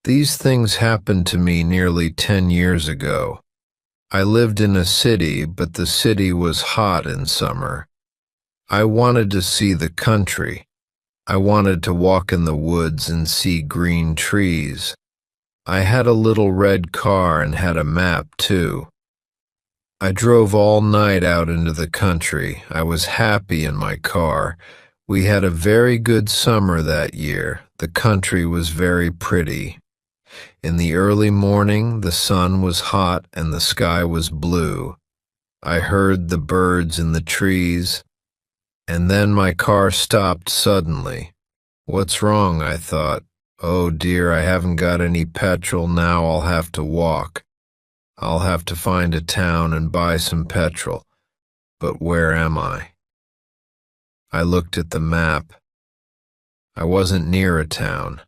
These things happened to me nearly 10 years ago. I lived in a city, but the city was hot in summer. I wanted to see the country. I wanted to walk in the woods and see green trees. I had a little red car and had a map, too. I drove all night out into the country. I was happy in my car. We had a very good summer that year. The country was very pretty. In the early morning, the sun was hot and the sky was blue. I heard the birds in the trees, and then my car stopped suddenly. What's wrong? I thought. Oh dear, I haven't got any petrol. Now I'll have to walk. I'll have to find a town and buy some petrol. But where am I? I looked at the map. I wasn't near a town.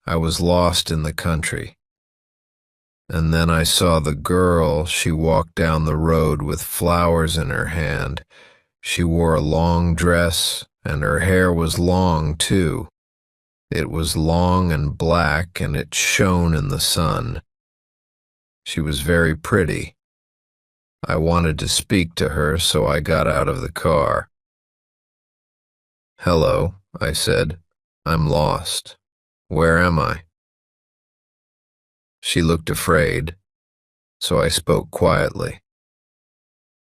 I was lost in the country. And then I saw the girl. She walked down the road with flowers in her hand. She wore a long dress, and her hair was long, too. It was long and black, and it shone in the sun. She was very pretty. I wanted to speak to her, so I got out of the car. "Hello," I said. "I'm lost. Where am I?" She looked afraid, so I spoke quietly.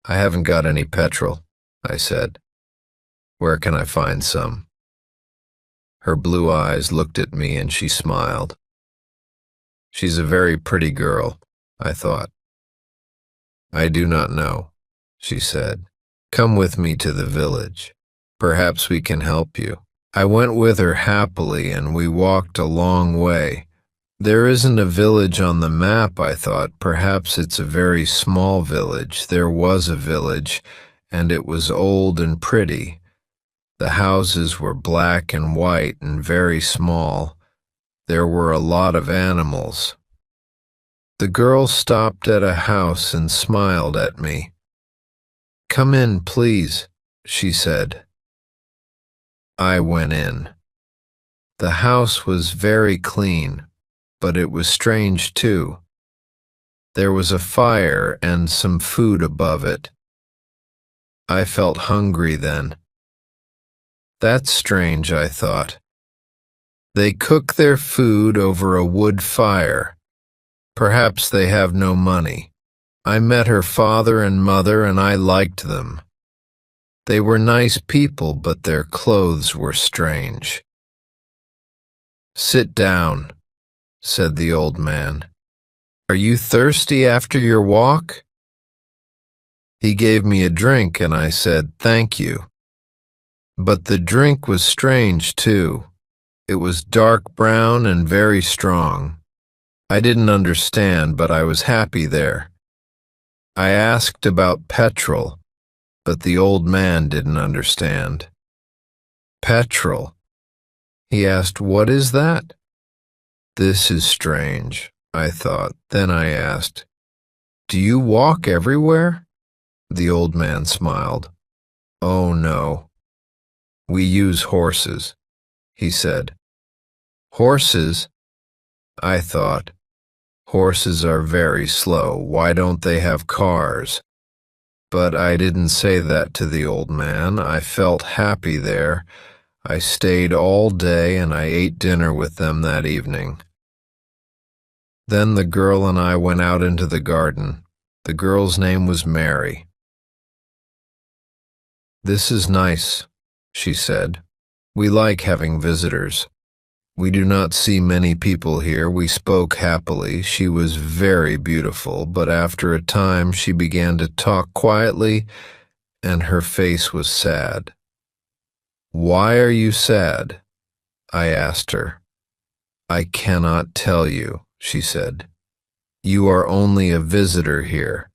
"I haven't got any petrol," I said. "Where can I find some?" Her blue eyes looked at me and she smiled. She's a very pretty girl, I thought. "I do not know," she said. "Come with me to the village. Perhaps we can help you." I went with her happily, and we walked a long way. There isn't a village on the map, I thought. Perhaps it's a very small village. There was a village, and it was old and pretty. The houses were black and white and very small. There were a lot of animals. The girl stopped at a house and smiled at me. "Come in, please," she said. I went in. The house was very clean, but it was strange too. There was a fire and some food above it. I felt hungry then. That's strange, I thought. They cook their food over a wood fire. Perhaps they have no money. I met her father and mother, and I liked them. They were nice people, but their clothes were strange. "Sit down," said the old man. "Are you thirsty after your walk?" He gave me a drink, and I said, "Thank you." But the drink was strange, too. It was dark brown and very strong. I didn't understand, but I was happy there. I asked about petrol, but the old man didn't understand. "Petrol?" He asked, "What is that?" This is strange, I thought. Then I asked, "Do you walk everywhere?" The old man smiled. "Oh, no. We use horses," he said. "Horses?" I thought. Horses are very slow. Why don't they have cars? But I didn't say that to the old man. I felt happy there. I stayed all day, and I ate dinner with them that evening. Then the girl and I went out into the garden. The girl's name was Mary. "This is nice," she said. "We like having visitors. We do not see many people here." We spoke happily. She was very beautiful, but after a time she began to talk quietly, and her face was sad. "Why are you sad?" I asked her. "I cannot tell you," she said. "You are only a visitor here.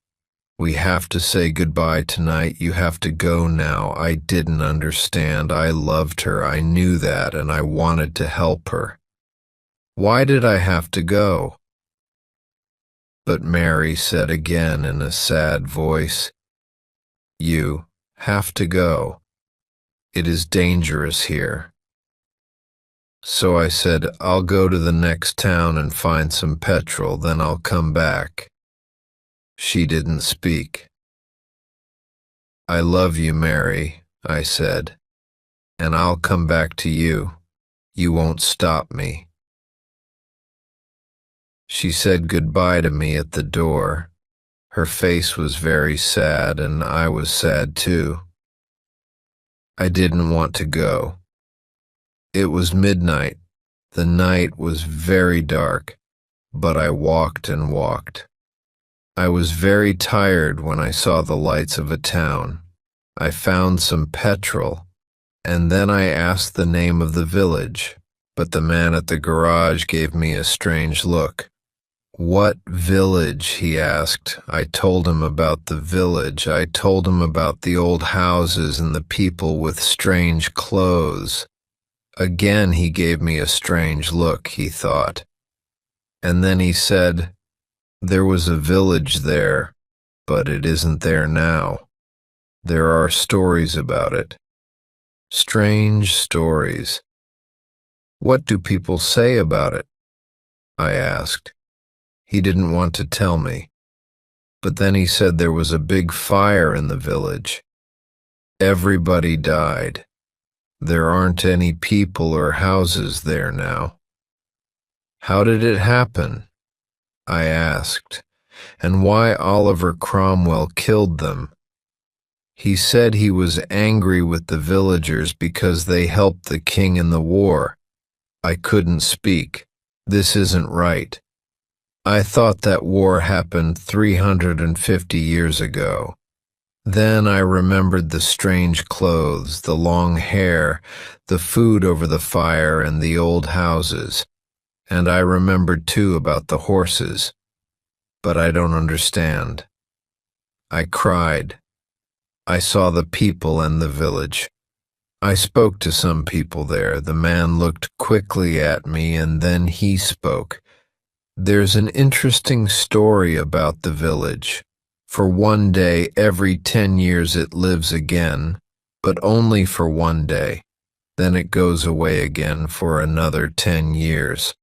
We have to say goodbye tonight. You have to go now." I didn't understand. I loved her. I knew that, and I wanted to help her. Why did I have to go? But Mary said again in a sad voice, "You have to go. It is dangerous here." So I said, I'll go to the next town and find some petrol, then I'll come back. She didn't speak. I love you, Mary, I said, and I'll come back to you. You won't stop me. She said goodbye to me at the door. Her face was very sad, and I was sad too. I didn't want to go. It was midnight. The night was very dark, but I walked and walked. I was very tired when I saw the lights of a town. I found some petrol, and then I asked the name of the village, but the man at the garage gave me a strange look. What village? He asked. I told him about the village. I told him about the old houses and the people with strange clothes. Again he gave me a strange look, he thought. And then he said, there was a village there, but it isn't there now. There are stories about it. Strange stories. What do people say about it? I asked. He didn't want to tell me. But then he said there was a big fire in the village. Everybody died. There aren't any people or houses there now. How did it happen? I asked. And why Oliver Cromwell killed them? He said he was angry with the villagers because they helped the king in the war. I couldn't speak. This isn't right. I thought that war happened 350 years ago. Then I remembered the strange clothes, the long hair, the food over the fire, and the old houses. And I remembered too about the horses. But I don't understand. I cried. I saw the people and the village. I spoke to some people there. The man looked quickly at me, and then he spoke. There's an interesting story about the village. For one day, every 10 years it lives again, but only for one day. Then it goes away again for another 10 years.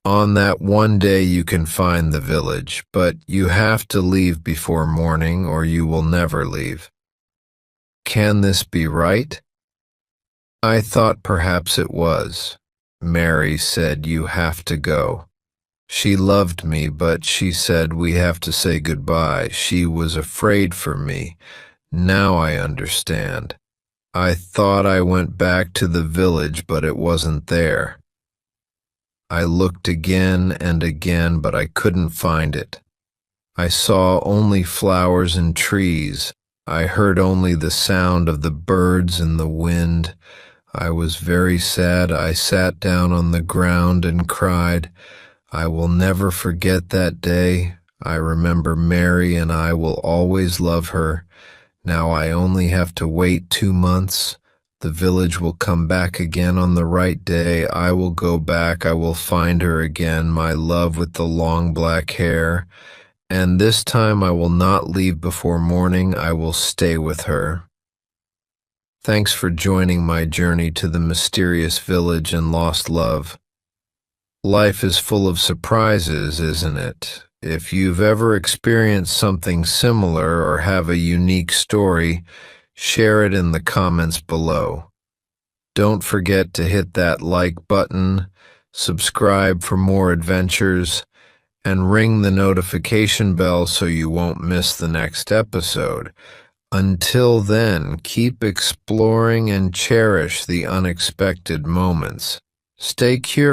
On that one day you can find the village, but you have to leave before morning or you will never leave. Can this be right? I thought perhaps it was. Mary said, you have to go. She loved me, but she said we have to say goodbye. She was afraid for me. Now I understand. I thought I went back to the village, but it wasn't there. I looked again and again, but I couldn't find it. I saw only flowers and trees. I heard only the sound of the birds and the wind. I was very sad. I sat down on the ground and cried. I will never forget that day. I remember Mary and I will always love her. Now I only have to wait 2 months. The village will come back again on the right day. I will go back. I will find her again, my love with the long black hair. And this time I will not leave before morning. I will stay with her. Thanks for joining my journey to the mysterious village and lost love. Life is full of surprises, isn't it? If you've ever experienced something similar or have a unique story, share it in the comments below. Don't forget to hit that like button, subscribe for more adventures, and ring the notification bell so you won't miss the next episode. Until then, keep exploring and cherish the unexpected moments. Stay curious.